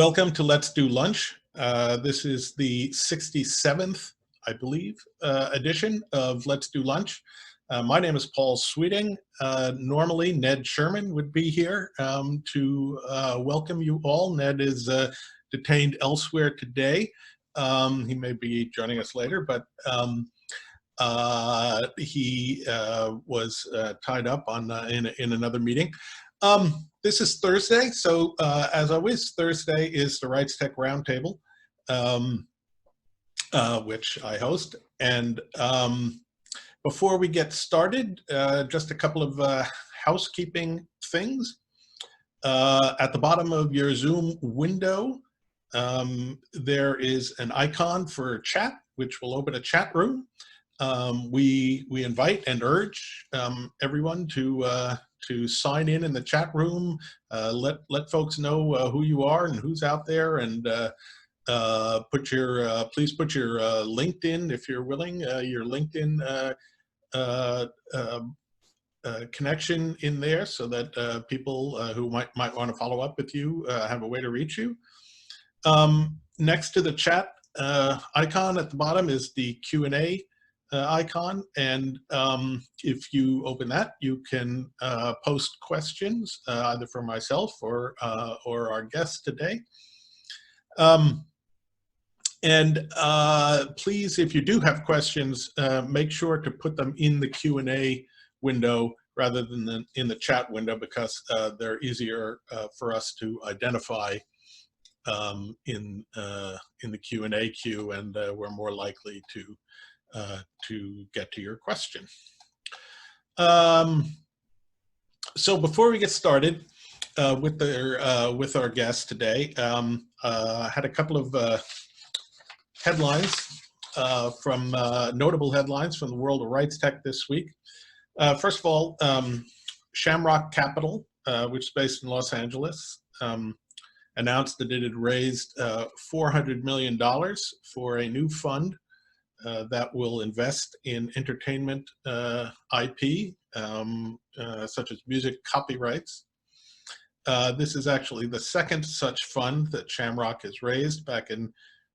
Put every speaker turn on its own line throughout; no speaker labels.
Welcome to Let's Do Lunch. This is the 67th, I believe, edition of Let's Do Lunch. My name is Paul Sweeting. Normally, Ned Sherman would be here to welcome you all. Ned is detained elsewhere today. He may be joining us later, but he was tied up on in another meeting. This is Thursday, so as always, Thursday is the rightstech Roundtable, which I host. And before we get started, just a couple of housekeeping things. At the bottom of your Zoom window, there is an icon for chat, which will open a chat room. We invite and urge everyone to sign in the chat room, let folks know who you are and who's out there, and please put your LinkedIn, if you're willing, your LinkedIn connection in there, so that people who might want to follow up with you have a way to reach you. Next to the chat icon at the bottom is the Q&A icon, and if you open that, you can post questions either for myself or our guest today. Please, if you do have questions, make sure to put them in the Q&A window rather than in the chat window, because they're easier for us to identify in the Q&A queue, and we're more likely to get to your question. So before we get started with our guest today, I had a couple of headlines from notable headlines from the world of rightstech this week. First of all, Shamrock Capital, which is based in Los Angeles, announced that it had raised $400 million for a new fund that will invest in entertainment IP, such as music copyrights. This is actually the second such fund that Shamrock has raised. Back in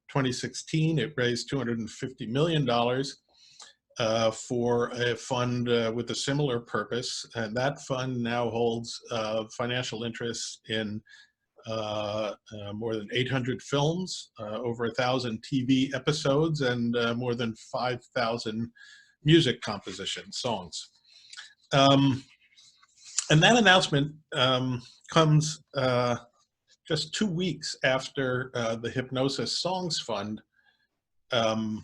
2016, it raised $250 million for a fund with a similar purpose, and that fund now holds financial interests in more than 800 films, over 1,000 TV episodes, and more than 5,000 music composition songs. And that announcement comes just 2 weeks after the Hypnosis Songs Fund, run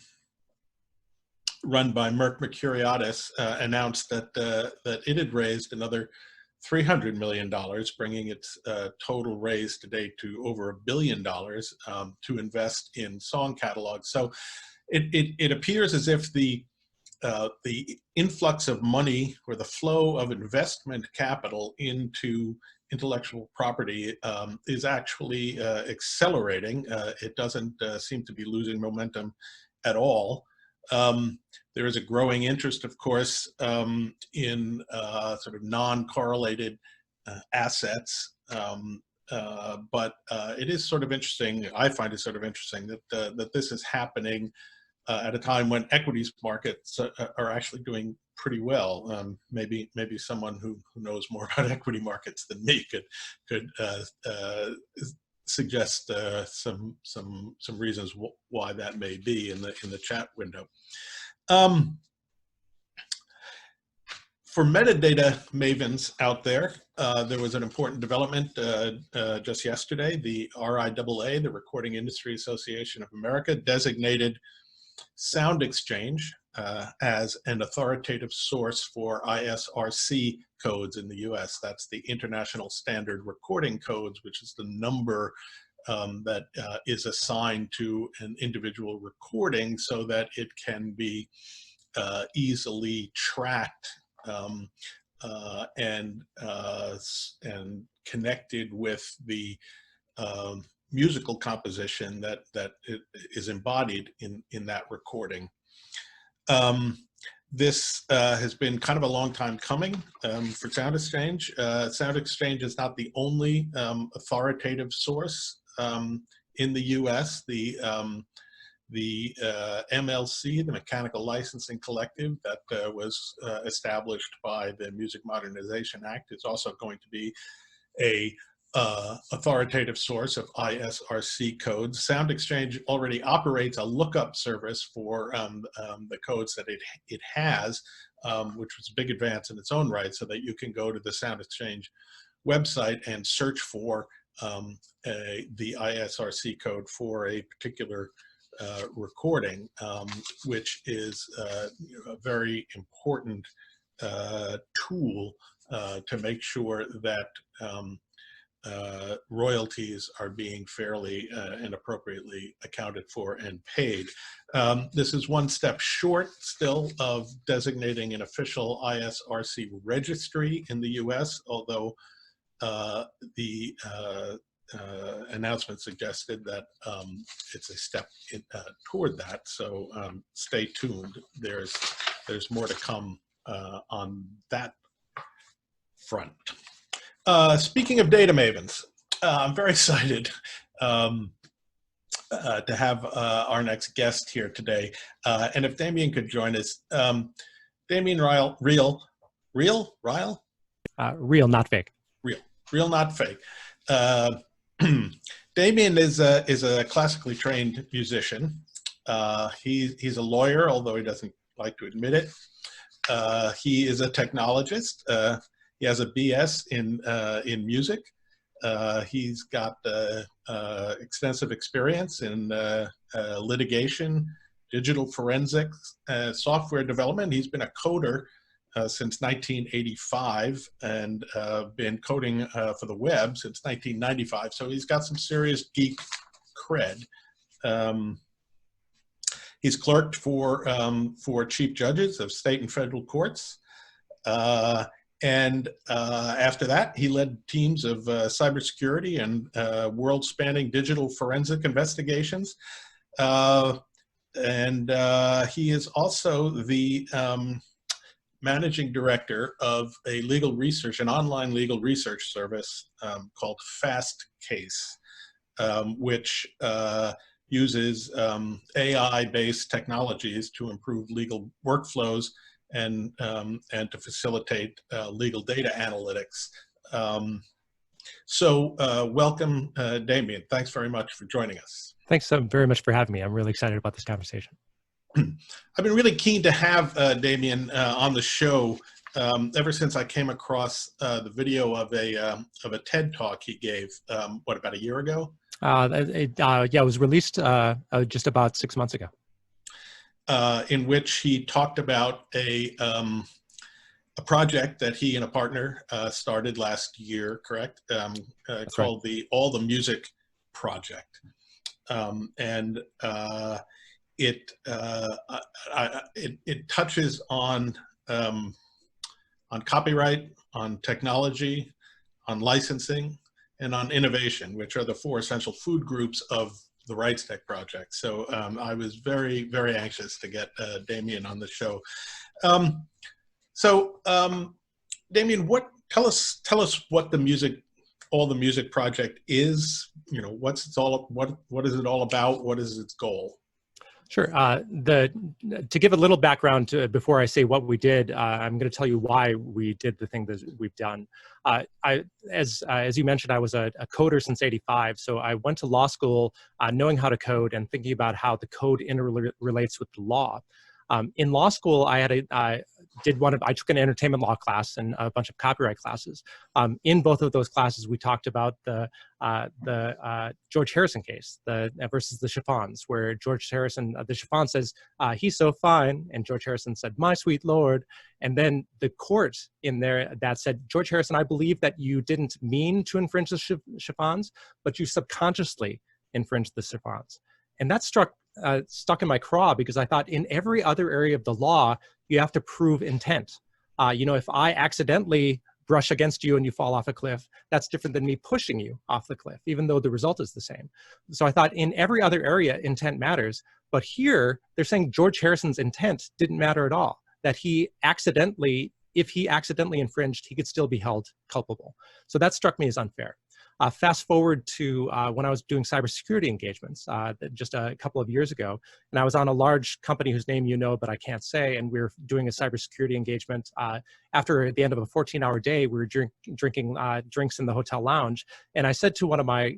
by Merck Mercuriadis, announced that that it had raised another $300 million, bringing its total raise to date to over $1 billion to invest in song catalogs. So it appears as if the influx of money, or the flow of investment capital into intellectual property, is actually accelerating. It doesn't seem to be losing momentum at all. There is a growing interest, of course, in sort of non-correlated assets, but it is sort of interesting, I find it sort of interesting, that this is happening at a time when equities markets are actually doing pretty well. Maybe someone who knows more about equity markets than me could suggest some reasons why that may be in the chat window. For metadata mavens out there, there was an important development just yesterday. The RIAA, the Recording Industry Association of America, designated Sound Exchange as an authoritative source for ISRC codes in the US. That's the International Standard Recording Codes, which is the number that is assigned to an individual recording so that it can be easily tracked and connected with the musical composition that is embodied in that recording. This has been kind of a long time coming for Sound Exchange. Sound Exchange is not the only authoritative source in the U.S. The MLC, the Mechanical Licensing Collective, that was established by the Music Modernization Act, is also going to be a authoritative source of ISRC codes. Sound Exchange already operates a lookup service for the codes that it has, which was a big advance in its own right, so that you can go to the Sound Exchange website and search for the ISRC code for a particular recording, which is a very important tool to make sure that royalties are being fairly and appropriately accounted for and paid. This is one step short still of designating an official ISRC registry in the US, although the announcement suggested that it's a step toward that. So stay tuned. There's more to come on that front. Speaking of data mavens, I'm very excited to have our next guest here today. And if Damien could join us, Damien Riehl,
Real, not fake.
Real, not fake. Damien is a classically trained musician. He's a lawyer, although he doesn't like to admit it. He is a technologist. He has a BS in music. He's got extensive experience in litigation, digital forensics, software development. He's been a coder since 1985 and been coding for the web since 1995. So he's got some serious geek cred. He's clerked for chief judges of state and federal courts. And after that, he led teams of cybersecurity and world-spanning digital forensic investigations. And he is also the managing director of a legal research, an online legal research service called Fastcase, which uses AI-based technologies to improve legal workflows and to facilitate legal data analytics. So welcome, Damien. Thanks very much for joining us.
Thanks so very much for having me. I'm really excited about this conversation.
I've been really keen to have Damien on the show ever since I came across the video of a TED talk he gave, what, about a year ago?
Yeah, it was released just about 6 months ago.
In which he talked about a project that he and a partner started last year, correct? Called the All the Music Project. It touches on copyright, on technology, on licensing, and on innovation, which are the four essential food groups of the rightstech project. So I was very, very anxious to get Damien on the show. Damien, tell us what All the Music Project is. You know, what is it all about? What is its goal?
Sure. To give a little background before I say what we did, I'm going to tell you why we did the thing that we've done. As you mentioned, I was a coder since '85, so I went to law school knowing how to code and thinking about how the code interrelates with the law. In law school, I took an entertainment law class and a bunch of copyright classes. In both of those classes, we talked about the George Harrison case, versus the Chiffons, where George Harrison, the Chiffon says, "He's so fine," and George Harrison said, "My sweet Lord." And then the court in there that said, "George Harrison, I believe that you didn't mean to infringe the Chiffons, but you subconsciously infringed the Chiffons." And that stuck in my craw, because I thought in every other area of the law, you have to prove intent. If I accidentally brush against you and you fall off a cliff, that's different than me pushing you off the cliff, even though the result is the same. So I thought in every other area, intent matters. But here, they're saying George Harrison's intent didn't matter at all, that if he accidentally infringed, he could still be held culpable. So that struck me as unfair. Fast forward to when I was doing cybersecurity engagements just a couple of years ago, and I was on a large company whose name you know, but I can't say, and we were doing a cybersecurity engagement. After the end of a 14-hour day, we were drinking drinks in the hotel lounge, and I said to one of my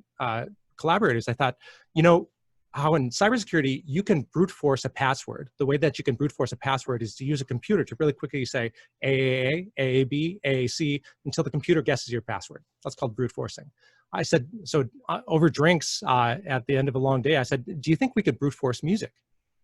collaborators, I thought, you know, how in cybersecurity, you can brute force a password. The way that you can brute force a password is to use a computer to really quickly say AAA, AAB, AAC, until the computer guesses your password. That's called brute forcing. I said, so over drinks at the end of a long day, I said, do you think we could brute force music?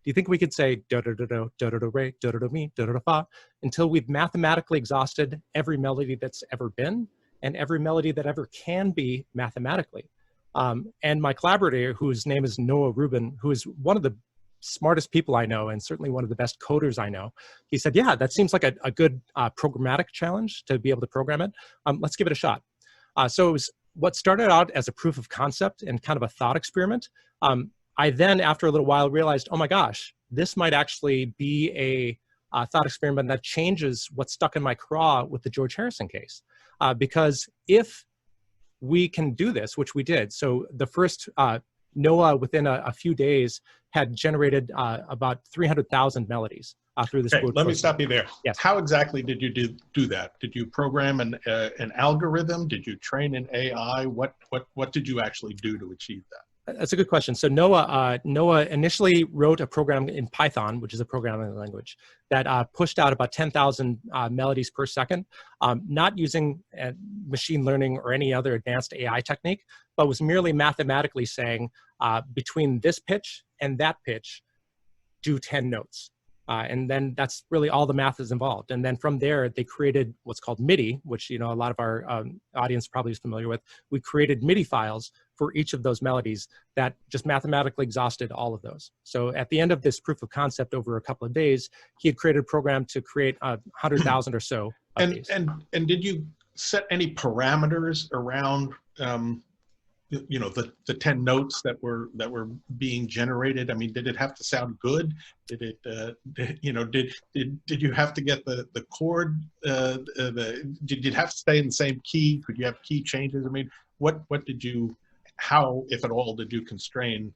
Do you think we could say do-do-do-do, do-do-do-re, do-do-do-mi, do-do-do-fa, until we've mathematically exhausted every melody that's ever been and every melody that ever can be mathematically? And my collaborator, whose name is Noah Rubin, who is one of the smartest people I know and certainly one of the best coders I know, he said, yeah, that seems like a good programmatic challenge to be able to program it. Let's give it a shot. So it was what started out as a proof of concept and kind of a thought experiment. I then, after a little while, realized, oh my gosh, this might actually be a thought experiment that changes what's stuck in my craw with the George Harrison case. Because if we can do this, which we did. So the first Noah, within a few days, had generated about 300,000 melodies through this.
Okay, let me stop you there.
Yes.
How exactly did you do that? Did you program an algorithm? Did you train an AI? What did you actually do to achieve that?
That's a good question. So Noah initially wrote a program in Python, which is a programming language, that pushed out about 10,000 melodies per second, not using machine learning or any other advanced AI technique, but was merely mathematically saying between this pitch and that pitch, do 10 notes. And then that's really all the math is involved. And then from there, they created what's called MIDI, which, you know, a lot of our audience probably is familiar with. We created MIDI files for each of those melodies that just mathematically exhausted all of those. So at the end of this proof of concept over a couple of days, he had created a program to create 100,000 or so of these.
And did you set any parameters around you know, the 10 notes that were being generated? I mean, did it have to sound good? Did it you know, did you have to get the chord? Did you have to stay in the same key? Could you have key changes? I mean, what did you, how, if at all, did you constrain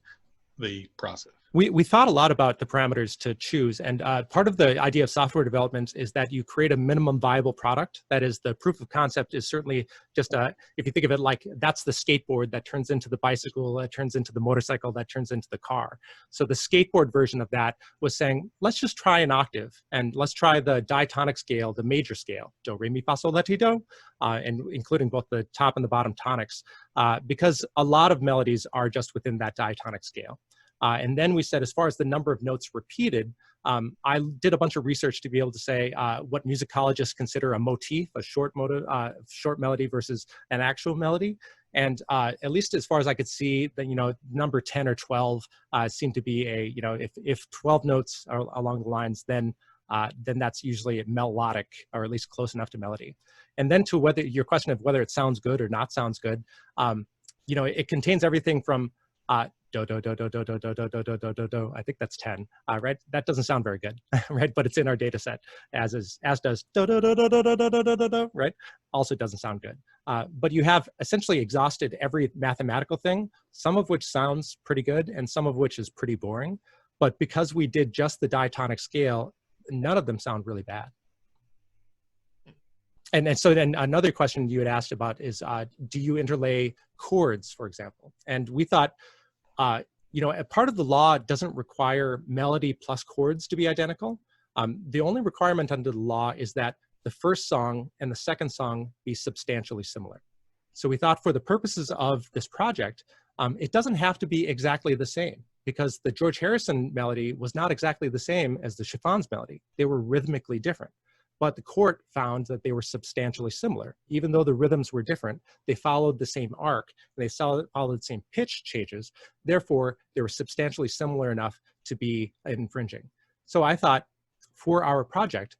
the process?
We thought a lot about the parameters to choose, and part of the idea of software development is that you create a minimum viable product. That is, the proof of concept is certainly just if you think of it like that's the skateboard that turns into the bicycle, that turns into the motorcycle, that turns into the car. So the skateboard version of that was saying, let's just try an octave, and let's try the diatonic scale, the major scale, do, re, mi, fa, sol, la, ti, do, and including both the top and the bottom tonics, because a lot of melodies are just within that diatonic scale. And then we said, as far as the number of notes repeated, I did a bunch of research to be able to say what musicologists consider a motif, a short melody versus an actual melody. And at least as far as I could see, that, you know, number 10 or 12 seemed to be a, you know, if 12 notes are along the lines, then that's usually melodic, or at least close enough to melody. And then to whether your question of whether it sounds good or not sounds good, you know, it contains everything from do, do, do, do, do, do, do, do, do, do, do, do. I think that's 10, right? That doesn't sound very good, right? But it's in our data set, as does do, do, do, do, do, do, do, do, do, do, right? Also doesn't sound good. But you have essentially exhausted every mathematical thing, some of which sounds pretty good and some of which is pretty boring. But because we did just the diatonic scale, none of them sound really bad. And so then another question you had asked about is, do you interlay chords, for example? And we thought, you know, a part of the law doesn't require melody plus chords to be identical. The only requirement under the law is that the first song and the second song be substantially similar. So we thought, for the purposes of this project, it doesn't have to be exactly the same, because the George Harrison melody was not exactly the same as the Chiffons melody. They were rhythmically different. But the court found that they were substantially similar. Even though the rhythms were different, they followed the same arc, and they followed the same pitch changes. Therefore, they were substantially similar enough to be infringing. So I thought, for our project,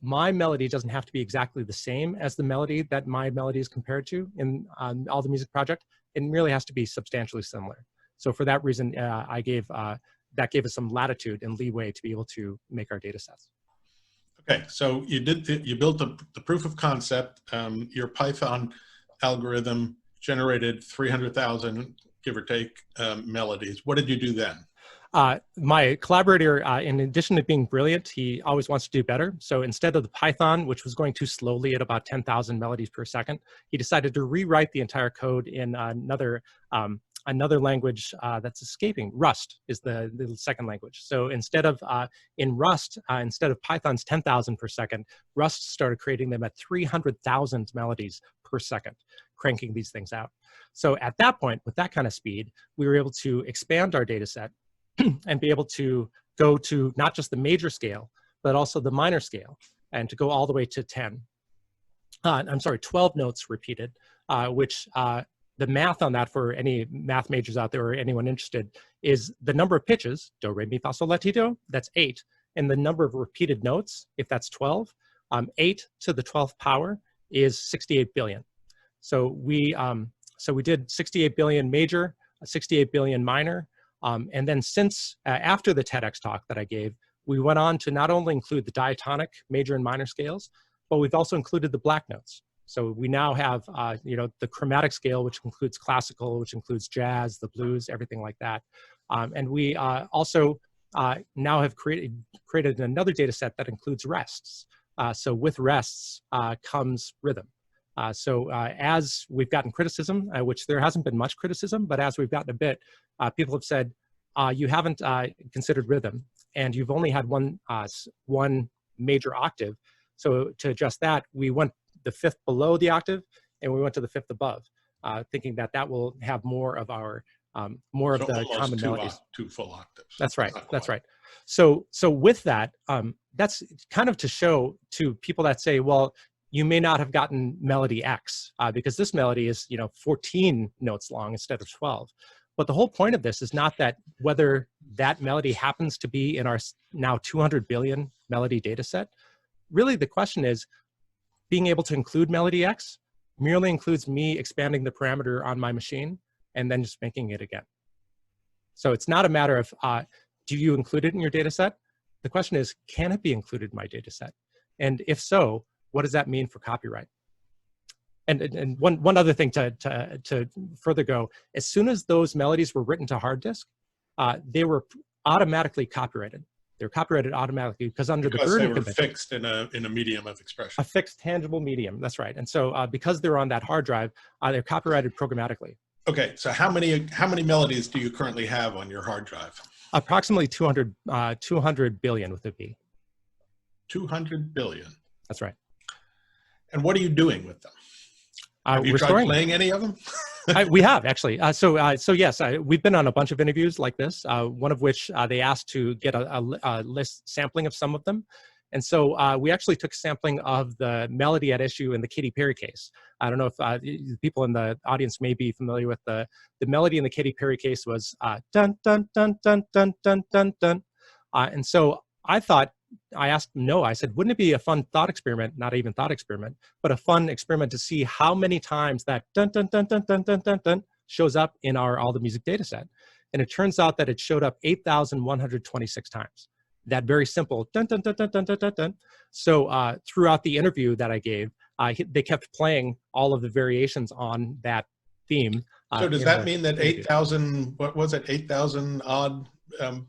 my melody doesn't have to be exactly the same as the melody that my melody is compared to in All the Music project. It really has to be substantially similar. So for that reason, that gave us some latitude and leeway to be able to make our data sets.
Okay, so you built the proof of concept. Your Python algorithm generated 300,000, give or take, melodies. What did you do then?
My collaborator, in addition to being brilliant, he always wants to do better. So instead of the Python, which was going too slowly at about 10,000 melodies per second, he decided to rewrite the entire code in another language that's escaping. Rust is the second language. So instead of, in Rust, instead of Python's 10,000 per second, Rust started creating them at 300,000 melodies per second, cranking these things out. So at that point, with that kind of speed, we were able to expand our data set and be able to go to not just the major scale, but also the minor scale, and to go all the way to 12 notes repeated, which the math on that for any math majors out there or anyone interested is the number of pitches, do, re, mi, fa, sol, la, ti, do, that's 8, and the number of repeated notes, if that's 12, 8 to the 12th power is 68 billion. So we did 68 billion major, 68 billion minor, and then since after the TEDx talk that I gave, we went on to not only include the diatonic major and minor scales, but we've also included the black notes. So we now have, the chromatic scale, which includes classical, which includes jazz, the blues, everything like that. And we also now have created another data set that includes rests. So with rests comes rhythm. So as we've gotten criticism, which there hasn't been much criticism, but as we've gotten a bit, people have said, you haven't considered rhythm, and you've only had one major octave. So to adjust that, we went the fifth below the octave, and we went to the fifth above, thinking that that will have more of our the common melodies.
Two full octaves.
That's right. That's right. So with that, that's kind of to show to people that say, well, you may not have gotten melody X because this melody is 14 notes long instead of 12. But the whole point of this is not that whether that melody happens to be in our now 200 billion melody data set. Really, the question is, being able to include melody X merely includes me expanding the parameter on my machine and then just making it again. So it's not a matter of, do you include it in your data set? The question is, can it be included in my data set? And if so, what does that mean for copyright? And one other thing to further go, as soon as those melodies were written to hard disk, they were automatically copyrighted. They're copyrighted automatically because under the Burden
Convention, fixed in a medium of expression.
A fixed tangible medium, that's right. And so because they're on that hard drive, they're copyrighted programmatically.
Okay, so how many melodies do you currently have on your hard drive?
Approximately 200 billion with a B.
200 billion.
That's right.
And what are you doing with them? Have you tried playing any of them?
We have actually. So yes, we've been on a bunch of interviews like this. One of which they asked to get a list sampling of some of them, and so we actually took sampling of the melody at issue in the Katy Perry case. I don't know if people in the audience may be familiar with the melody in the Katy Perry case was dun dun dun dun dun dun dun dun, and so I asked Noah, I said, wouldn't it be a fun thought experiment, not even thought experiment, but a fun experiment to see how many times that dun dun dun dun dun dun dun dun shows up in our all the music data set. And it turns out that it showed up 8,126 times. That very simple dun dun dun dun dun dun dun dun. So throughout the interview that I gave, they kept playing all of the variations on that theme.
So does that mean that 8,000, what was it, 8,000 odd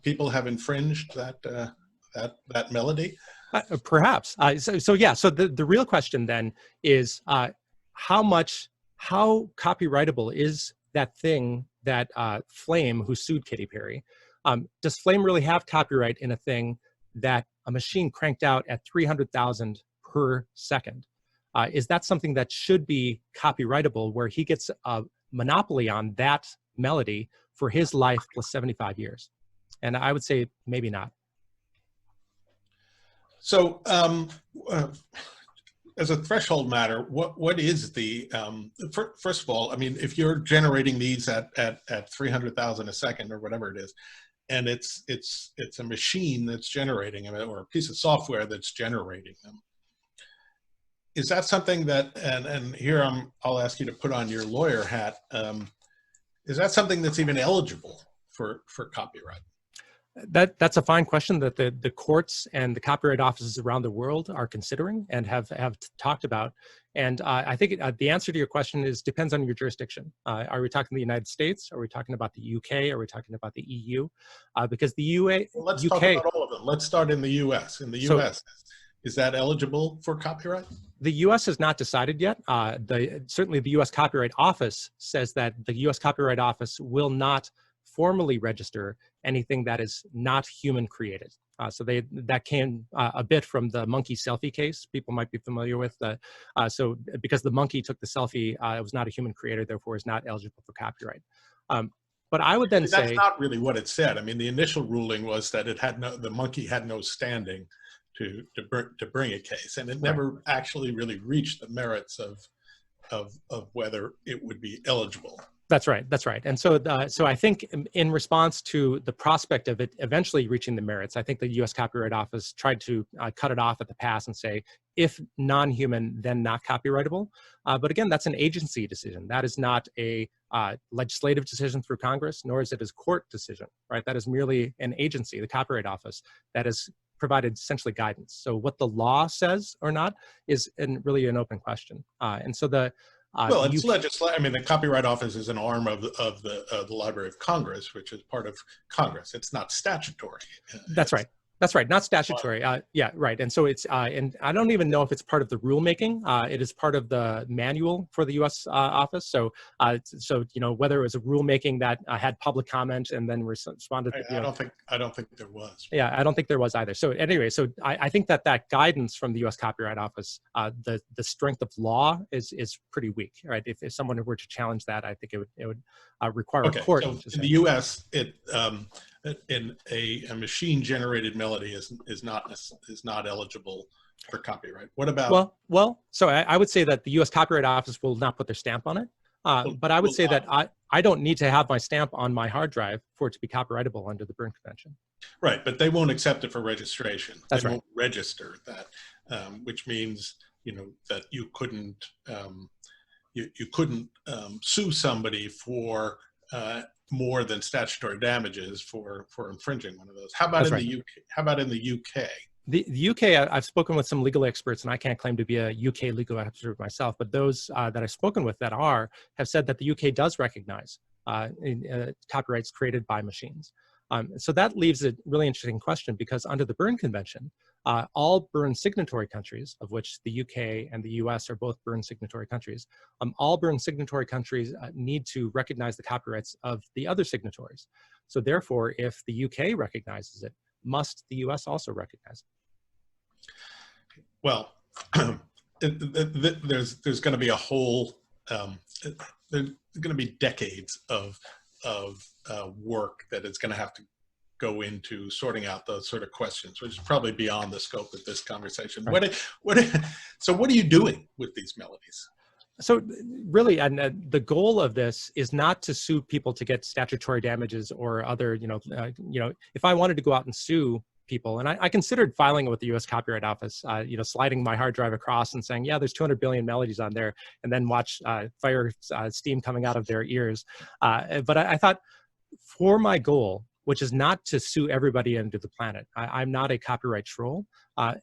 people have infringed that melody?
Perhaps. So the real question then is how copyrightable is that thing that Flame, who sued Katy Perry, does Flame really have copyright in a thing that a machine cranked out at 300,000 per second? Is that something that should be copyrightable where he gets a monopoly on that melody for his life plus 75 years? And I would say maybe not.
So, as a threshold matter, what is the first of all? I mean, if you're generating these at 300,000 a second or whatever it is, and it's a machine that's generating them or a piece of software that's generating them, is that something that? And here I'll ask you to put on your lawyer hat. Is that something that's even eligible for copyright?
That's a fine question that the courts and the copyright offices around the world are considering and have talked about. And I think the answer to your question is depends on your jurisdiction. Are we talking the United States? Are we talking about the UK? Are we talking about the EU? Because the
Well, let's talk about all of them. Let's start in the US. In the US, is that eligible for copyright?
The U.S. has not decided yet. Certainly the U.S. Copyright Office says that the U.S. Copyright Office will not formally register anything that is not human created. So that came a bit from the monkey selfie case. People might be familiar with so because the monkey took the selfie, it was not a human creator, therefore is not eligible for copyright. But I would then say
that's not really what it said. I mean, the initial ruling was that the monkey had no standing to bring a case, and it never actually really reached the merits of whether it would be eligible.
That's right. That's right. And so, so I think in response to the prospect of it eventually reaching the merits, I think the U.S. Copyright Office tried to cut it off at the pass and say, if non-human, then not copyrightable. But again, that's an agency decision. That is not a legislative decision through Congress, nor is it a court decision, right? That is merely an agency, the Copyright Office, that is provided essentially guidance. So what the law says or not is really an open question. And so
well, it's legislative. I mean, the Copyright Office is an arm of the Library of Congress, which is part of Congress. It's not statutory.
That's right. That's right. Not statutory. Yeah, right. And so it's, and I don't even know if it's part of the rulemaking. It is part of the manual for the U.S. office. So, you know, whether it was a rulemaking that had public comment and then responded.
I don't think there was.
Yeah, I don't think there was either. So anyway, so I think that guidance from the U.S. Copyright Office, the strength of law is pretty weak, right? If someone were to challenge that, I think it would require a court.
So in the U.S., in a machine-generated melody is not eligible for copyright. What about?
Well. So I would say that the U.S. Copyright Office will not put their stamp on it. But I would say that I don't need to have my stamp on my hard drive for it to be copyrightable under the Berne Convention.
Right, but they won't accept it for registration.
That's
they
right.
won't register that, which means that you couldn't sue somebody for more than statutory damages for infringing one of those. How about in the UK? How about in the UK?
The UK, I've spoken with some legal experts, and I can't claim to be a UK legal expert myself, but those that I've spoken with that have said that the UK does recognize copyrights created by machines. So that leaves a really interesting question, because under the Berne Convention, all Berne signatory countries, of which the UK and the US are both Berne signatory countries, all Berne signatory countries need to recognize the copyrights of the other signatories. So therefore, if the UK recognizes it, must the US also recognize it?
Well, there's going to be a whole, there's going to be decades of work that is going to have to go into sorting out those sort of questions, which is probably beyond the scope of this conversation. Right. So what are you doing with these melodies?
So really, and the goal of this is not to sue people to get statutory damages or other, if I wanted to go out and sue people, and I considered filing it with the U.S. Copyright Office, sliding my hard drive across and saying, yeah, there's 200 billion melodies on there, and then watch fire steam coming out of their ears. But I thought, for my goal, which is not to sue everybody under the planet, I'm not a copyright troll.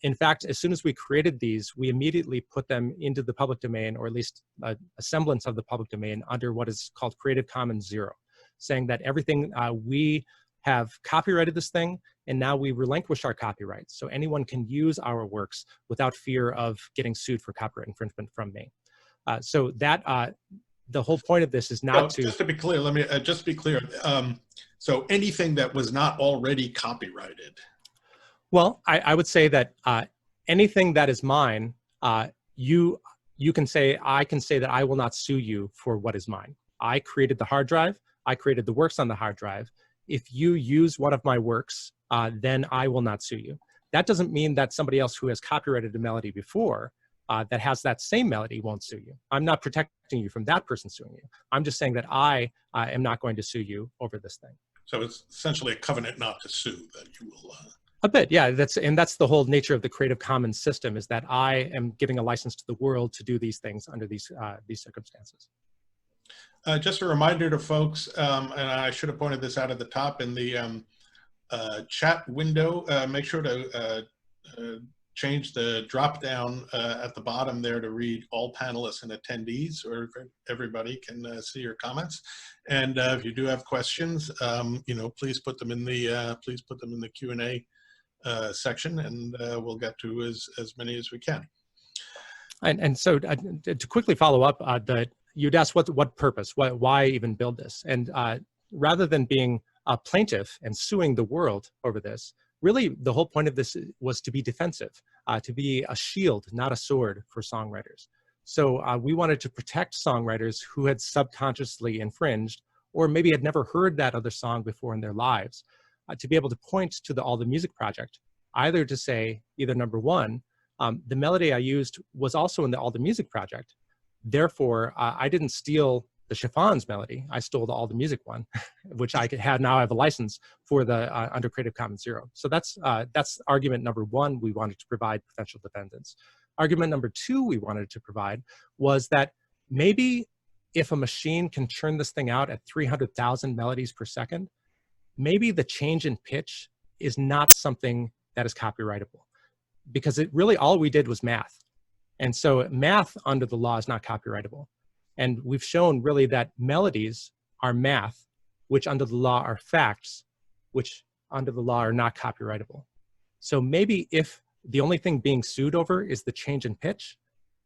In fact, as soon as we created these, we immediately put them into the public domain, or at least a semblance of the public domain, under what is called Creative Commons 0, saying that everything we have copyrighted this thing, and now we relinquish our copyrights. So anyone can use our works without fear of getting sued for copyright infringement from me. So that the whole point of this is not to...
Just to be clear, let me just be clear. So anything that was not already copyrighted.
Well, I would say that anything that is mine, you can say, I can say that I will not sue you for what is mine. I created the hard drive. I created the works on the hard drive. If you use one of my works, then I will not sue you. That doesn't mean that somebody else who has copyrighted a melody before that has that same melody won't sue you. I'm not protecting you from that person suing you. I'm just saying that I am not going to sue you over this thing.
So it's essentially a covenant not to sue that you will...
A bit, yeah. That's the whole nature of the Creative Commons system, is that I am giving a license to the world to do these things under these circumstances. Just
a reminder to folks, and I should have pointed this out at the top, in the chat window. Make sure to change the drop down at the bottom there to read all panelists and attendees, or everybody can see your comments. And if you do have questions, please put them in the Q&A section, and we'll get to as many as we can.
And so to quickly follow up, you'd ask what purpose, why even build this? And rather than being a plaintiff and suing the world over this, really the whole point of this was to be defensive, to be a shield, not a sword for songwriters. So we wanted to protect songwriters who had subconsciously infringed, or maybe had never heard that other song before in their lives, to be able to point to the All the Music project, either to say, either number one, the melody I used was also in the All the Music project. Therefore, I didn't steal the Chiffons melody. I stole the All the Music one, which I now have a license for the under Creative Commons Zero. So that's argument number one. We wanted to provide potential defendants. Argument number two we wanted to provide was that maybe if a machine can churn this thing out at 300,000 melodies per second, maybe the change in pitch is not something that is copyrightable, because it really all we did was math. And so math under the law is not copyrightable. And we've shown really that melodies are math, which under the law are facts, which under the law are not copyrightable. So maybe if the only thing being sued over is the change in pitch,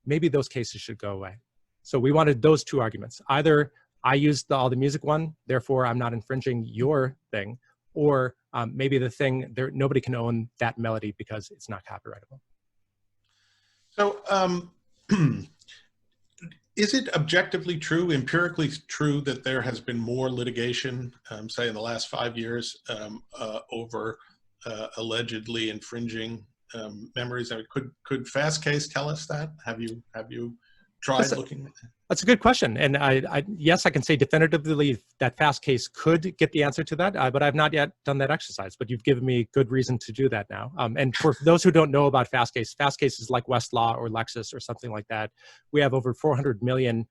maybe those cases should go away. So we wanted those two arguments. Either I used the All the Music one, therefore I'm not infringing your thing, or maybe the thing, nobody can own that melody because it's not copyrightable.
So is it objectively true, empirically true, that there has been more litigation, say in the last 5 years, over allegedly infringing memories? I mean, could Fastcase tell us that? Have you tried looking at that?
That's a good question. And yes, I can say definitively that Fastcase could get the answer to that, but I've not yet done that exercise, but you've given me good reason to do that now. And for those who don't know about Fastcase, Fastcase is like Westlaw or Lexis or something like that. We have over 400 million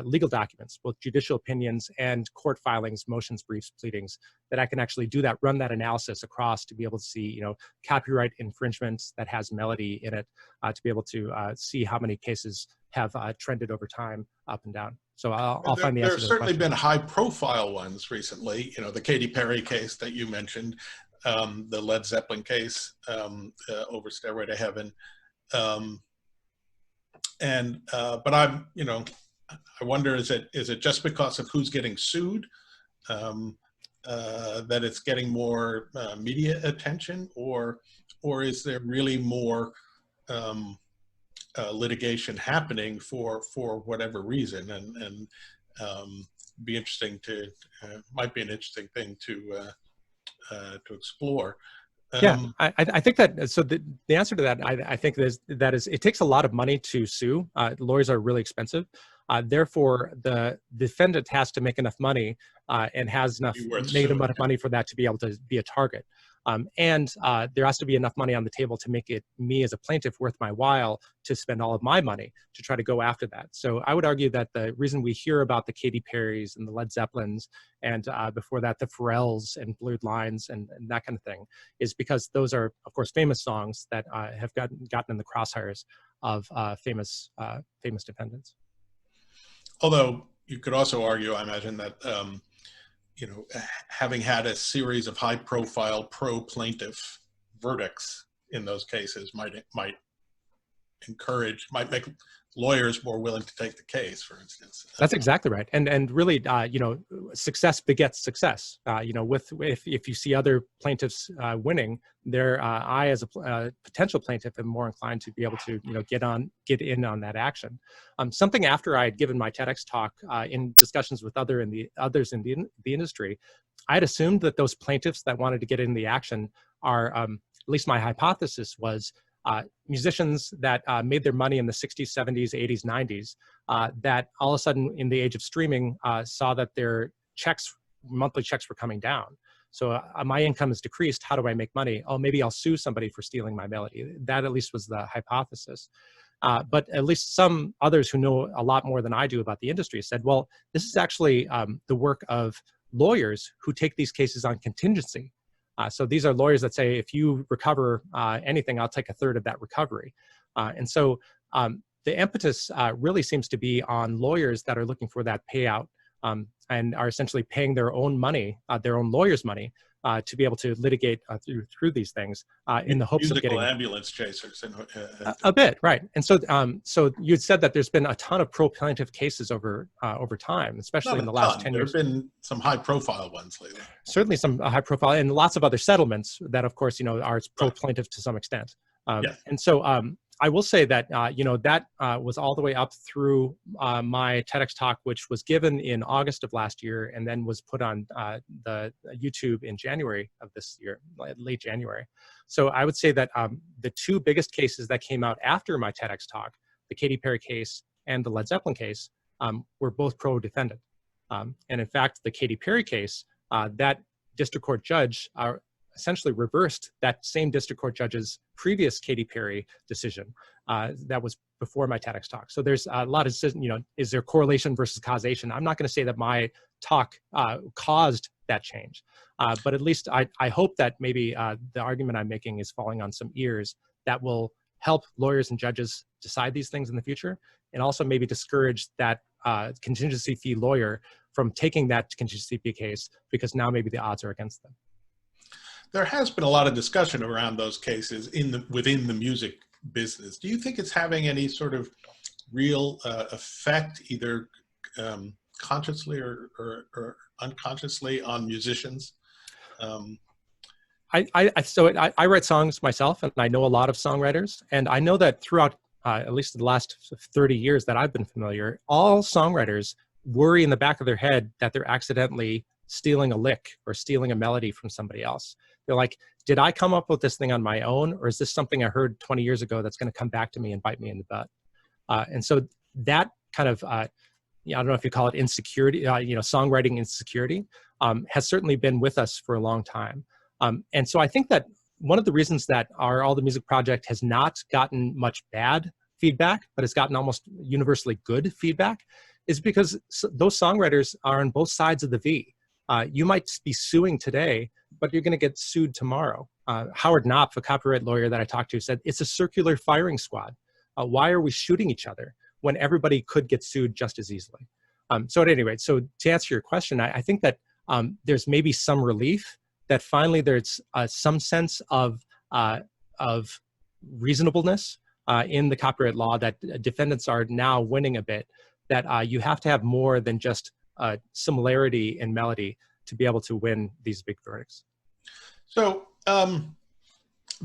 legal documents, both judicial opinions and court filings, motions, briefs, pleadings, that I can actually do that, run that analysis across to be able to see, copyright infringements that has melody in it, to be able to see how many cases have trended over time, up and down. So I'll find the answer to the question.
There's certainly been high-profile ones recently. The Katy Perry case that you mentioned, the Led Zeppelin case over Stairway to Heaven, but I wonder, is it just because of who's getting sued that it's getting more media attention, or is there really more litigation happening for whatever reason? And be interesting to might be an interesting thing to explore.
Yeah, I think that, so the answer to that, I think is it takes a lot of money to sue. Lawyers are really expensive. Therefore, the defendant has to make enough money and has made enough money for that to be able to be a target. And there has to be enough money on the table to make it, me as a plaintiff, worth my while to spend all of my money to try to go after that. So I would argue that the reason we hear about the Katy Perrys and the Led Zeppelins, and before that the Pharrells and Blurred Lines and that kind of thing, is because those are, of course, famous songs that have gotten in the crosshairs of famous defendants.
Although you could also argue, I imagine, that having had a series of high-profile pro-plaintiff verdicts in those cases might make lawyers more willing to take the case, for instance.
That's exactly right, and really, success begets success. If you see other plaintiffs winning, I as a potential plaintiff am more inclined to be able to get in on that action. Something after I had given my TEDx talk in discussions with others in the industry, I had assumed that those plaintiffs that wanted to get in the action are, at least my hypothesis was, musicians that made their money in the 60s, 70s, 80s, 90s, that all of a sudden in the age of streaming saw that their monthly checks were coming down. So my income is decreased. How do I make money? Oh, maybe I'll sue somebody for stealing my melody. That at least was the hypothesis. But at least some others who know a lot more than I do about the industry said, well, this is actually the work of lawyers who take these cases on contingency. So these are lawyers that say, if you recover anything, I'll take a third of that recovery. And so the impetus really seems to be on lawyers that are looking for that payout and are essentially paying their own money, their own lawyers' money, to be able to litigate through these things in the hopes of getting
ambulance chasers.
A bit, right? And so, so you'd said that there's been a ton of pro-plaintiff cases over time, especially in the last 10 years.
There've been some high-profile ones lately.
Certainly, some high-profile, and lots of other settlements that, of course, are pro-plaintiff to some extent.
Yes.
And so, I will say that that was all the way up through my TEDx talk, which was given in August of last year, and then was put on the YouTube in January of this year, late January. So I would say that the two biggest cases that came out after my TEDx talk, the Katy Perry case and the Led Zeppelin case, were both pro-defendant. And in fact, the Katy Perry case, that district court judge essentially reversed that same district court judge's previous Katy Perry decision that was before my TEDx talk. So there's a lot of, is there correlation versus causation? I'm not going to say that my talk caused that change, but at least I hope that maybe the argument I'm making is falling on some ears that will help lawyers and judges decide these things in the future, and also maybe discourage that contingency fee lawyer from taking that contingency fee case, because now maybe the odds are against them.
There has been a lot of discussion around those cases within the music business. Do you think it's having any sort of real effect, either consciously or unconsciously, on musicians?
I write songs myself, and I know a lot of songwriters, and I know that throughout at least the last 30 years that I've been familiar, all songwriters worry in the back of their head that they're accidentally stealing a lick or stealing a melody from somebody else. They're like, did I come up with this thing on my own, or is this something I heard 20 years ago that's going to come back to me and bite me in the butt? And so that kind of, I don't know if you call it insecurity, songwriting insecurity, has certainly been with us for a long time. And so I think that one of the reasons that our All the Music project has not gotten much bad feedback, but has gotten almost universally good feedback, is because those songwriters are on both sides of the V. You might be suing today, but you're going to get sued tomorrow. Howard Knopf, a copyright lawyer that I talked to, said it's a circular firing squad. Why are we shooting each other when everybody could get sued just as easily? So at any rate, so to answer your question, I think that there's maybe some relief that finally there's some sense of reasonableness in the copyright law, that defendants are now winning a bit, that you have to have more than just similarity in melody to be able to win these big verdicts.
So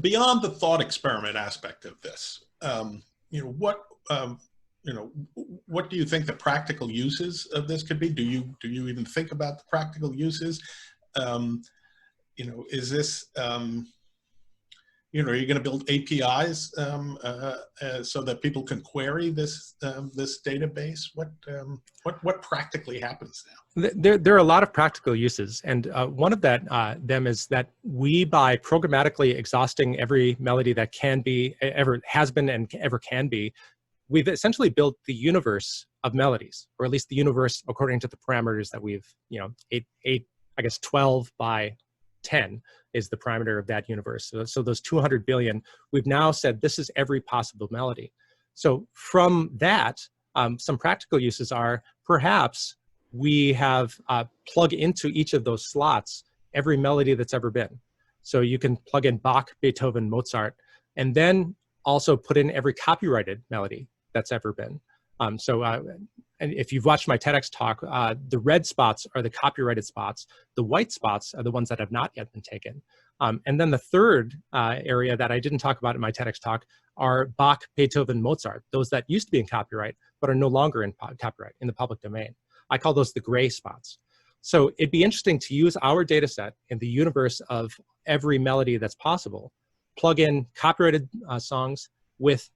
beyond the thought experiment aspect of this, what do you think the practical uses of this could be? Do you even think about the practical uses? Is this, are you going to build APIs so that people can query this this database? What practically happens now?
There are a lot of practical uses, and one of them is that we, by programmatically exhausting every melody that can be, ever has been, and ever can be, we've essentially built the universe of melodies, or at least the universe according to the parameters that we've, 12 by 10 is the parameter of that universe. So those 200 billion, we've now said this is every possible melody. So from that, some practical uses are, perhaps we have plug into each of those slots every melody that's ever been. So you can plug in Bach, Beethoven, Mozart, and then also put in every copyrighted melody that's ever been. And if you've watched my TEDx talk, the red spots are the copyrighted spots. The white spots are the ones that have not yet been taken. And then the third area that I didn't talk about in my TEDx talk are Bach, Beethoven, Mozart, those that used to be in copyright, but are no longer in copyright, in the public domain. I call those the gray spots. So it'd be interesting to use our data set in the universe of every melody that's possible, plug in copyrighted songs with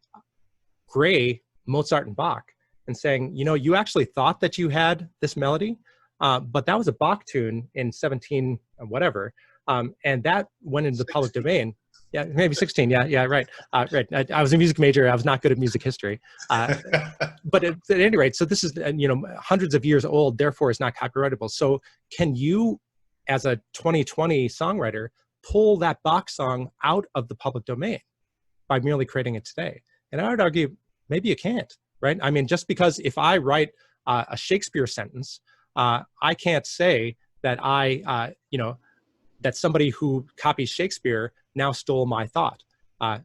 gray Mozart and Bach, and saying, you actually thought that you had this melody, but that was a Bach tune in 17 whatever, and that went into the public domain. Yeah, maybe 16. Yeah, right. Right. I was a music major. I was not good at music history. But at any rate, so this is hundreds of years old. Therefore, it's not copyrightable. So, can you, as a 2020 songwriter, pull that Bach song out of the public domain by merely creating it today? And I would argue maybe you can't, right? I mean, just because if I write a Shakespeare sentence, I can't say that that somebody who copies Shakespeare now stole my thought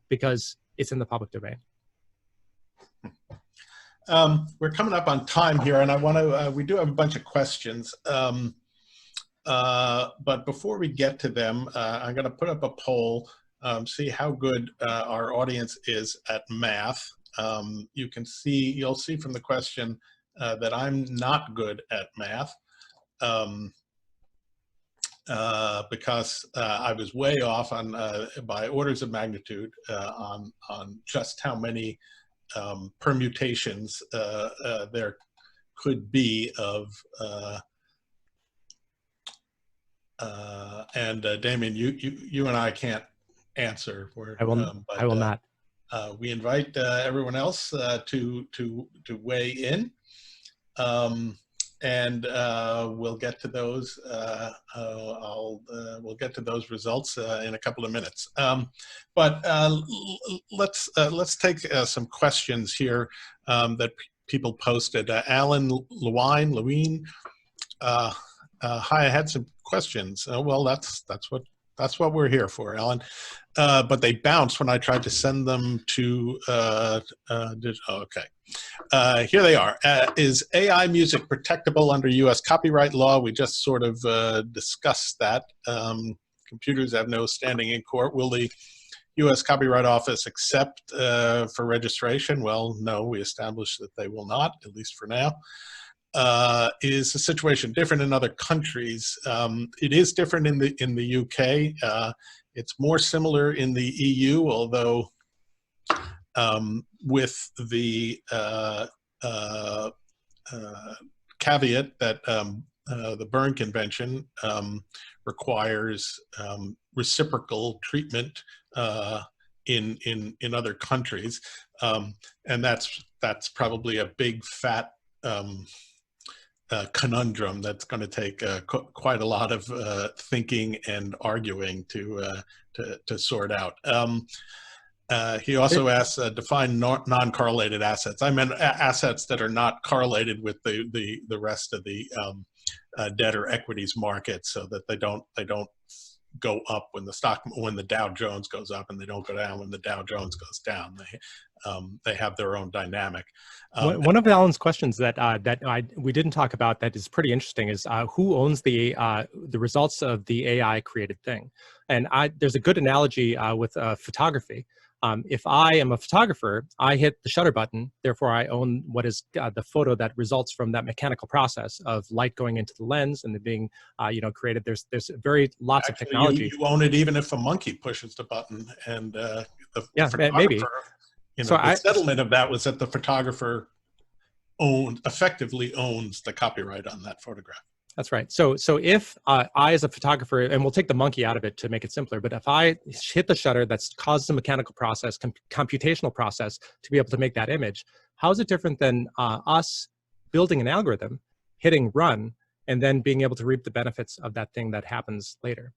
because it's in the public domain.
We're coming up on time here, and I want to, we do have a bunch of questions. But before we get to them, I'm going to put up a poll, see how good our audience is at math. You'll see from the question that I'm not good at math because I was way off on by orders of magnitude on just how many permutations there could be of Damien, you and I can't answer.
I will not.
We invite everyone else to weigh in, and we'll get to those. We'll get to those results in a couple of minutes. But let's take some questions here that people posted. Alan Lewine. Hi, I had some questions. Well, that's what we're here for, Alan. But they bounced when I tried to send them to. Okay, here they are. Is AI music protectable under U.S. copyright law? We just sort of discussed that. Computers have no standing in court. Will the U.S. Copyright Office accept for registration? Well, no. We established that they will not, at least for now. Is the situation different in other countries? It is different in the UK. It's more similar in the EU, although with the caveat that the Berne Convention requires reciprocal treatment in other countries, and that's probably a big fat conundrum that's going to take quite a lot of thinking and arguing to sort out. He also asks, define non-correlated assets. I meant assets that are not correlated with the rest of the debt or equities market, so that they don't go up when the Dow Jones goes up, and they don't go down when the Dow Jones goes down. They have their own dynamic.
One of Alan's questions that we didn't talk about that is pretty interesting is who owns the results of the AI created thing? And there's a good analogy with photography. If I am a photographer, I hit the shutter button, therefore I own what is the photo that results from that mechanical process of light going into the lens and it being created. There's lots of technology. You
own it even if a monkey pushes the button, and the photographer,
maybe.
The settlement of that was that the photographer effectively owns the copyright on that photograph.
That's right. So if I, as a photographer, and we'll take the monkey out of it to make it simpler, but if I hit the shutter that's caused a mechanical process, computational process to be able to make that image, how is it different than us building an algorithm, hitting run, and then being able to reap the benefits of that thing that happens later?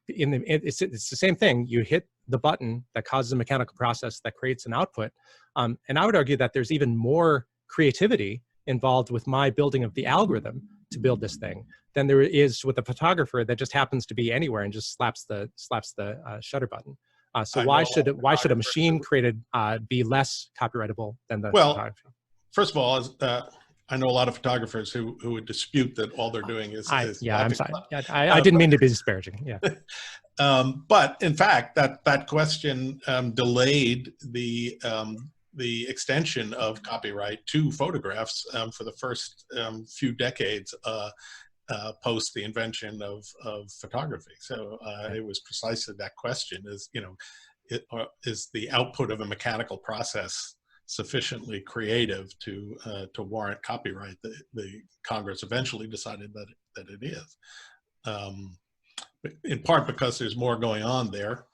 It's the same thing. You hit the button that causes a mechanical process that creates an output. And I would argue that there's even more creativity involved with my building of the algorithm to build this thing than there is with a photographer that just happens to be anywhere and just slaps the shutter button. So why should a machine created be less copyrightable than the photography?
First of all, I know a lot of photographers who would dispute that all they're doing is
I'm sorry. I didn't mean to be disparaging. Yeah.
But in fact, that question delayed the extension of copyright to photographs for the first few decades post the invention of photography. So it was precisely that question: is the output of a mechanical process sufficiently creative to warrant copyright? The Congress eventually decided that it is, in part because there's more going on there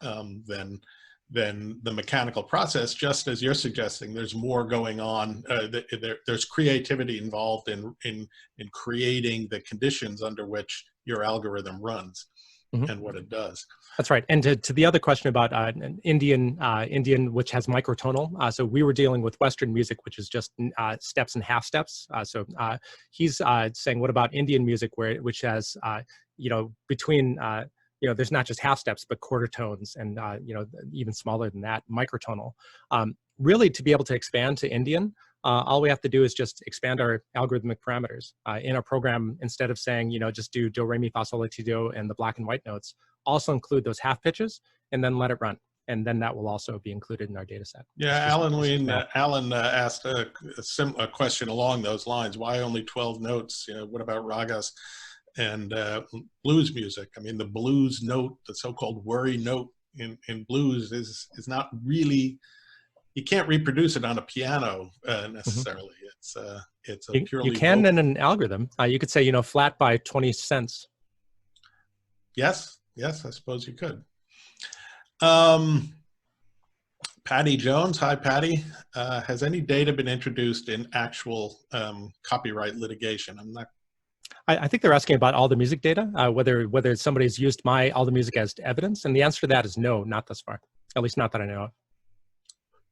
than the mechanical process. Just as you're suggesting, there's more going on. There's creativity involved in creating the conditions under which your algorithm runs. and what it does.
That's right. And to the other question about an Indian, which has microtonal. So we were dealing with Western music, which is just steps and half steps. So he's saying, what about Indian music, which has, between, there's not just half steps, but quarter tones and, even smaller than that, microtonal. Really, to be able to expand to Indian, all we have to do is just expand our algorithmic parameters in our program. Instead of saying, just do do, re, mi, fa, sol, la, ti, do, and the black and white notes, also include those half pitches and then let it run. And then that will also be included in our data set.
Yeah, Alan asked a question along those lines. Why only 12 notes? What about ragas and blues music? I mean, the blues note, the so-called worry note in blues is not really, you can't reproduce it on a piano necessarily. It's a purely
you can
vocal.
in an algorithm. You could say, flat by 20 cents.
Yes, I suppose you could. Patty Jones, hi Patty. Has any data been introduced in actual copyright litigation?
I think they're asking about all the music data, whether somebody's used all the music as evidence, and the answer to that is no, not thus far. At least not that I know of.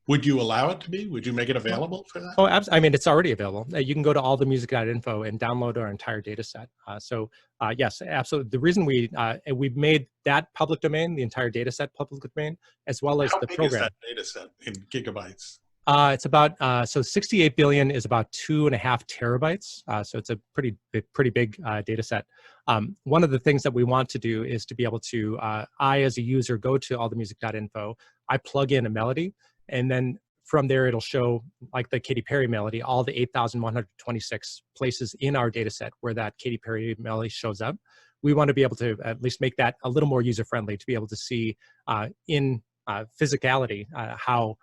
Would you allow it to be? Would you make it available for that?
Oh, I mean, it's already available. You can go to allthemusic.info and download our entire data set. Yes, absolutely. The reason we've made that public domain, the entire data set public domain, as well as the program.
How big is that data set in gigabytes?
It's about, 68 billion is about 2.5 terabytes. So it's a pretty big data set. One of the things that we want to do is to be able to, I as a user go to allthemusic.info, I plug in a melody, and then from there it'll show, like the Katy Perry melody, all the 8,126 places in our data set where that Katy Perry melody shows up. We want to be able to at least make that a little more user-friendly, to be able to see in physicality how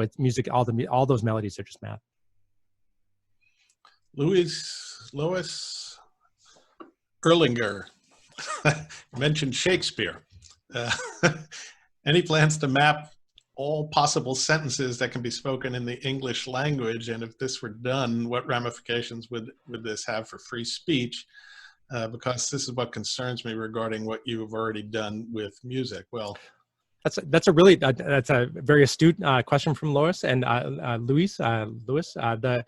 it's music, all those melodies are just math.
Louis Erlinger mentioned Shakespeare. Any plans to map all possible sentences that can be spoken in the English language? And if this were done, what ramifications would this have for free speech? Because this is what concerns me regarding what you have already done with music. Well,
that's a very astute question from Lois and Louis. The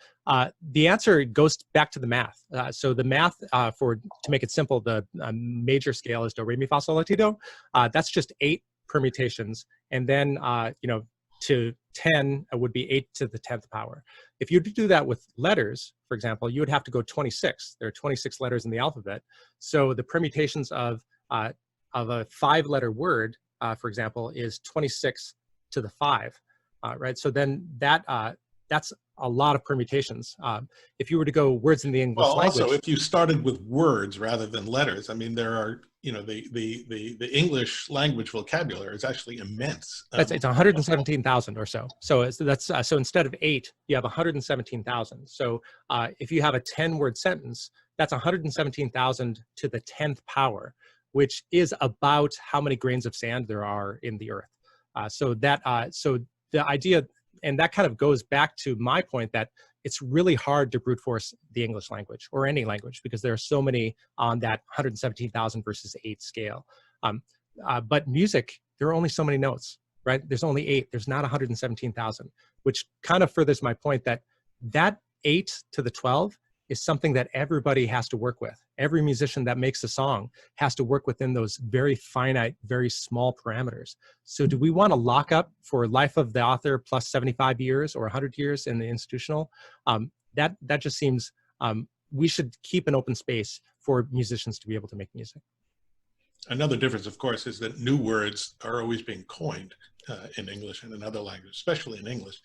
answer goes back to the math. So the math to make it simple, the major scale is do, re, mi, fa, sol, la, ti, do. That's just 8 permutations, and then to 10 would be 8 to the 10th power. If you do that with letters, for example, you would have to go 26. There are 26 letters in the alphabet. So the permutations of a 5-letter word, for example, is 26 to the 5, right? So then that's a lot of permutations. If you were to go words in the English language.
Also, if you started with words rather than letters, I mean, there are, the English language vocabulary is actually immense.
It's 117,000 or so. So so instead of 8, you have 117,000. So if you have a 10-word sentence, that's 117,000 to the 10th power, which is about how many grains of sand there are in the earth. So the idea, and that kind of goes back to my point that it's really hard to brute force the English language or any language because there are so many on that 117,000 versus 8 scale. But music, there are only so many notes, right? There's only 8, there's not 117,000, which kind of furthers my point that 8 to the 12 is something that everybody has to work with. Every musician that makes a song has to work within those very finite, very small parameters. So do we want to lock up for life of the author plus 75 years or 100 years in the institutional? That just seems, we should keep an open space for musicians to be able to make music.
Another difference, of course, is that new words are always being coined in English and in other languages, especially in English.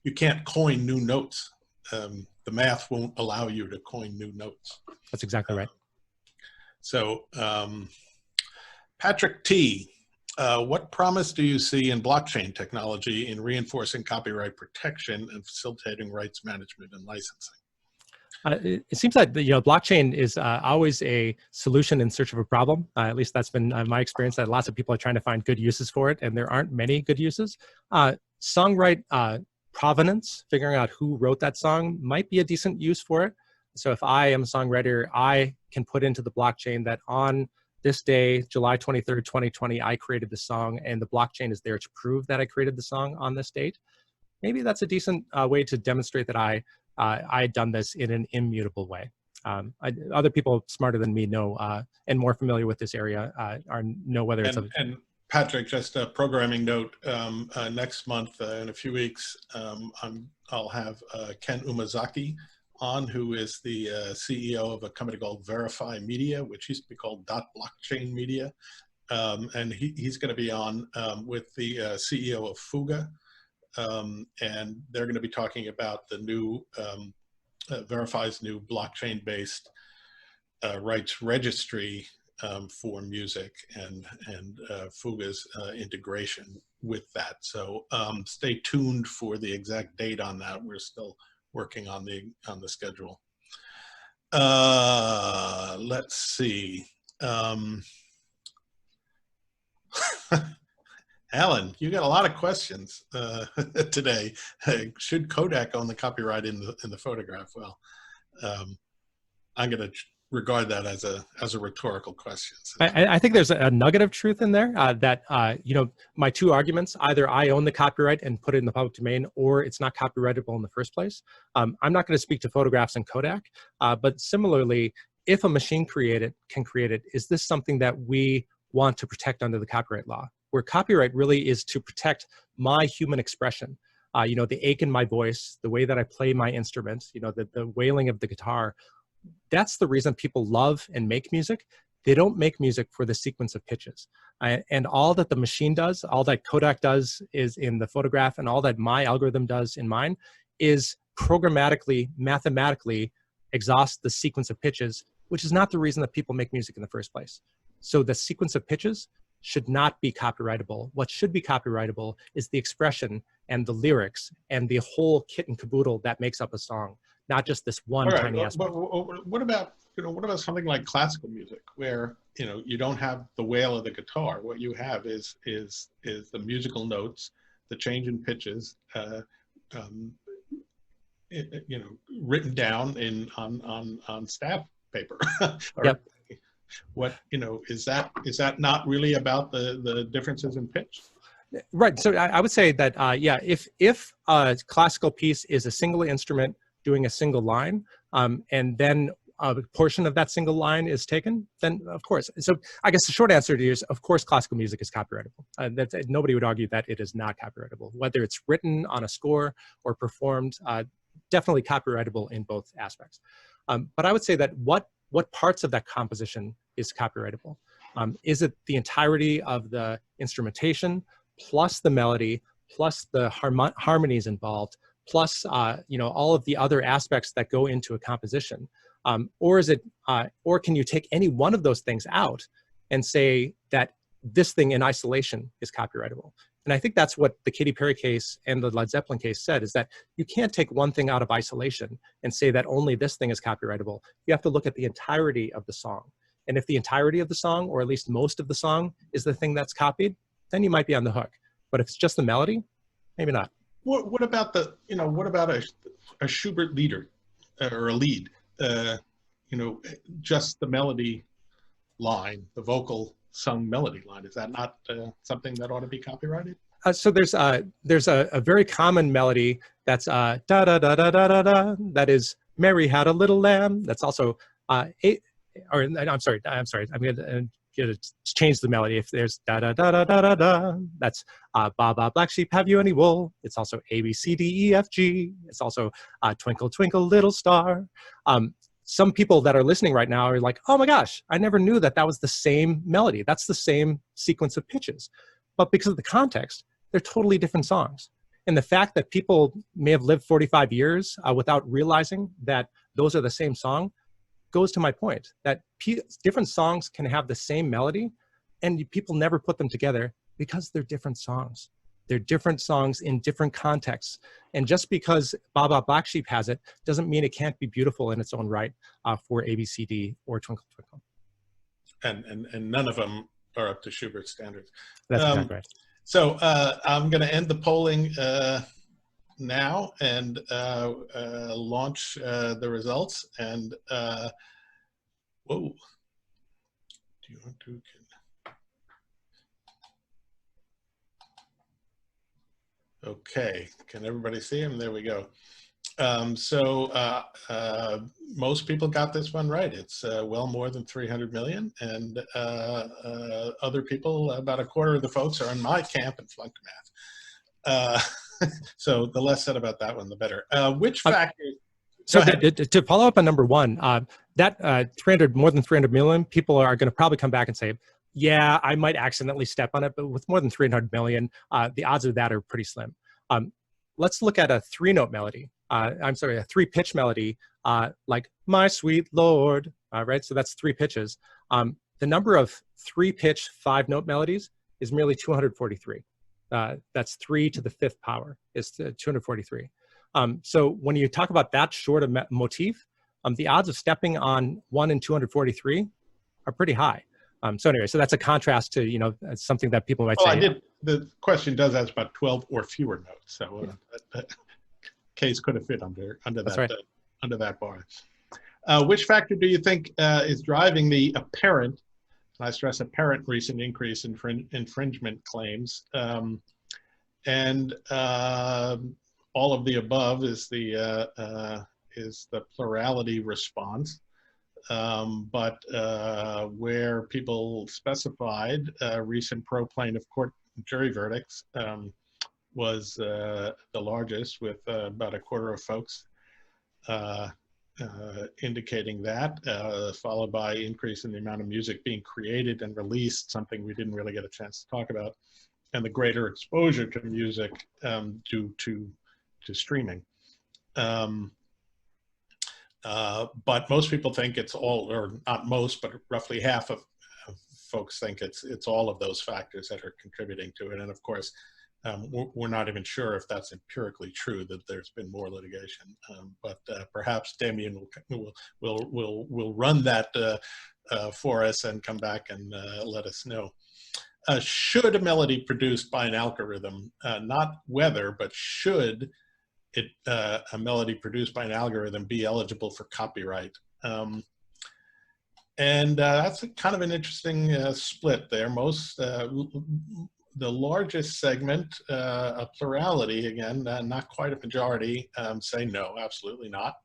You can't coin new notes. The math won't allow you to coin new notes.
That's exactly right.
So Patrick T, what promise do you see in blockchain technology in reinforcing copyright protection and facilitating rights management and licensing?
It seems like blockchain is always a solution in search of a problem. At least that's been my experience, that lots of people are trying to find good uses for it, and there aren't many good uses. Songwrite provenance, figuring out who wrote that song, might be a decent use for it. So if I am a songwriter, I can put into the blockchain that on this day, July 23rd, 2020, I created the song, and the blockchain is there to prove that I created the song on this date. Maybe that's a decent way to demonstrate that I had done this in an immutable way. Other people smarter than me know and more familiar with this area know whether it's
and Patrick, just a programming note. Next month, in a few weeks, I'll have Ken Umazaki on, who is the CEO of a company called Verify Media, which used to be called Blockchain Media, and he's going to be on with the CEO of Fuga. And they're going to be talking about the new Verify's new blockchain-based rights registry for music and Fuga's integration with that. So stay tuned for the exact date on that. We're still working on the schedule. Let's see. Alan, you got a lot of questions today. Should Kodak own the copyright in the photograph? Well, I'm going to regard that as a rhetorical question. So.
I think there's a nugget of truth in there that my two arguments: either I own the copyright and put it in the public domain, or it's not copyrightable in the first place. I'm not going to speak to photographs and Kodak, but similarly, if a machine can create it, is this something that we want to protect under the copyright law? Where copyright really is to protect my human expression, the ache in my voice, the way that I play my instruments, the wailing of the guitar. That's the reason people love and make music. They don't make music for the sequence of pitches. And all that the machine does, all that Kodak does is in the photograph, and all that my algorithm does in mine is programmatically, mathematically exhaust the sequence of pitches, which is not the reason that people make music in the first place. So the sequence of pitches should not be copyrightable. What should be copyrightable is the expression and the lyrics and the whole kit and caboodle that makes up a song, not just this one tiny aspect.
But what about something like classical music, where you don't have the wail of the guitar? What you have is the musical notes, the change in pitches, written down on staff paper.
Yep.
What is that not really about the differences in pitch?
Right. So I would say that if a classical piece is a single instrument doing a single line, and then a portion of that single line is taken, then of course. So I guess the short answer to you is, of course, classical music is copyrightable. Nobody would argue that it is not copyrightable, whether it's written on a score or performed. Definitely copyrightable in both aspects. But I would say that what parts of that composition is copyrightable? Is it the entirety of the instrumentation, plus the melody, plus the harmonies involved, plus all of the other aspects that go into a composition? Or is it, or can you take any one of those things out and say that this thing in isolation is copyrightable? And I think that's what the Katy Perry case and the Led Zeppelin case said, is that you can't take one thing out of isolation and say that only this thing is copyrightable. You have to look at the entirety of the song. And if the entirety of the song, or at least most of the song, is the thing that's copied, then you might be on the hook. But if it's just the melody, maybe not.
What about a Schubert leader or a lead? Just the melody line, the vocal sung melody line. Is that not something that ought to be copyrighted?
So there's a very common melody that's da da da da da da da. That is Mary Had a Little Lamb. That's also I'm sorry. I'm going to change the melody. If there's da da da da da da da, that's Ba Ba Black Sheep, Have You Any Wool? It's also A B C D E F G. It's also Twinkle Twinkle Little Star. Some people that are listening right now are like, oh my gosh, I never knew that was the same melody. That's the same sequence of pitches. But because of the context, they're totally different songs. And the fact that people may have lived 45 years without realizing that those are the same song goes to my point, that different songs can have the same melody and people never put them together because they're different songs. They're different songs in different contexts. And just because Ba Ba Black Sheep has it doesn't mean it can't be beautiful in its own right for ABCD or Twinkle Twinkle.
And none of them are up to Schubert standards.
That's exactly right.
So I'm going to end the polling now and launch the results. And whoa, Do you want to? Okay, can everybody see him? There we go. Most people got this one right. It's well more than 300 million, and other people, about a quarter of the folks are in my camp and flunked math. So the less said about that one, the better. Which factor?
So to follow up on number one, that more than 300 million, people are going to probably come back and say, yeah, I might accidentally step on it, but with more than 300 million, the odds of that are pretty slim. Let's look at a three-note melody. I'm sorry, a three-pitch melody, like "My Sweet Lord," right? So that's three pitches. The number of three-pitch, five-note melodies is merely 243. That's 3 to the 5th power is 243. So when you talk about that short of motif, the odds of stepping on 1 in 243 are pretty high. So anyway, so that's a contrast to, you know, something that people might say.
The question does ask about 12 or fewer notes. So that case could have fit under that, right. Under that bar. Which factor do you think is driving the apparent, and I stress apparent, recent increase in infringement claims? And all of the above is the plurality response. But where people specified recent pro-plaintiff court jury verdicts was the largest, with about a quarter of folks indicating that, followed by increase in the amount of music being created and released, something we didn't really get a chance to talk about, and the greater exposure to music due to streaming. But most people think it's all, or not most, but roughly half of folks think it's all of those factors that are contributing to it. And of course, we're not even sure if that's empirically true, that there's been more litigation. But perhaps Damien will run that for us and come back and let us know. Should a melody produced by an algorithm, not whether, but should a melody produced by an algorithm be eligible for copyright? And that's kind of an interesting split there. Most, the largest segment, a plurality, again, not quite a majority, say no, absolutely not.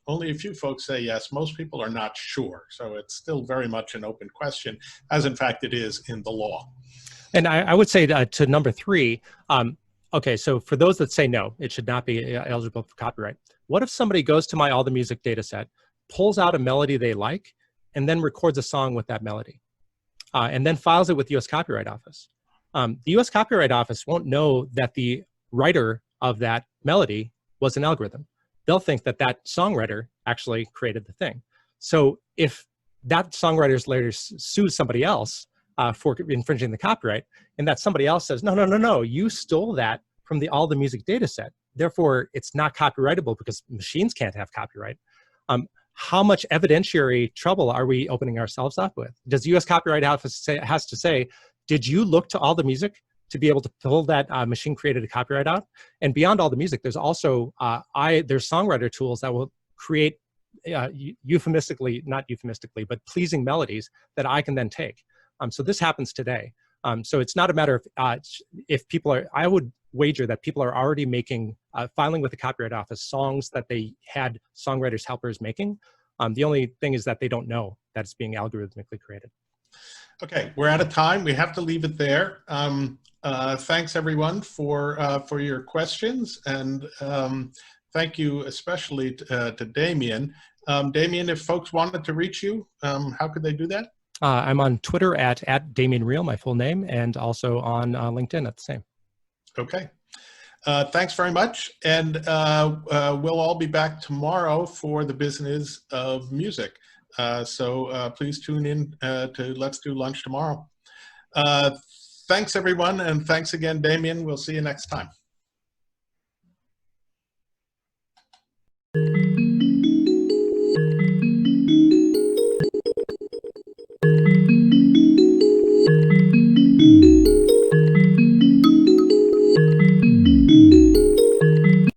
Only a few folks say yes. Most people are not sure. So it's still very much an open question, as in fact it is in the law.
And I would say to number 3, okay, so for those that say no, it should not be eligible for copyright. What if somebody goes to my All the Music data set, pulls out a melody they like, and then records a song with that melody, and then files it with the U.S. Copyright Office? The U.S. Copyright Office won't know that the writer of that melody was an algorithm. They'll think that that songwriter actually created the thing. So if that songwriter later sues somebody else for infringing the copyright, and that somebody else says, no, you stole that from the All the Music data set, therefore it's not copyrightable because machines can't have copyright. How much evidentiary trouble are we opening ourselves up with? Does the U.S. Copyright Office has to say, did you look to All the Music to be able to pull that machine-created a copyright out? And beyond All the Music, there's also, there's songwriter tools that will create not euphemistically, but pleasing melodies that I can then take. So this happens today. So it's not a matter of if people are, I would wager that people are already making, filing with the Copyright Office, songs that they had songwriters helpers making. The only thing is that they don't know that it's being algorithmically created.
Okay, we're out of time. We have to leave it there. Thanks everyone for your questions, and thank you especially to Damien. Damien, if folks wanted to reach you, how could they do that?
I'm on Twitter at Damien Riehl, my full name, and also on LinkedIn at the same.
Okay. Thanks very much. And we'll all be back tomorrow for the business of music. So please tune in to Let's Do Lunch tomorrow. Thanks, everyone. And thanks again, Damien. We'll see you next time.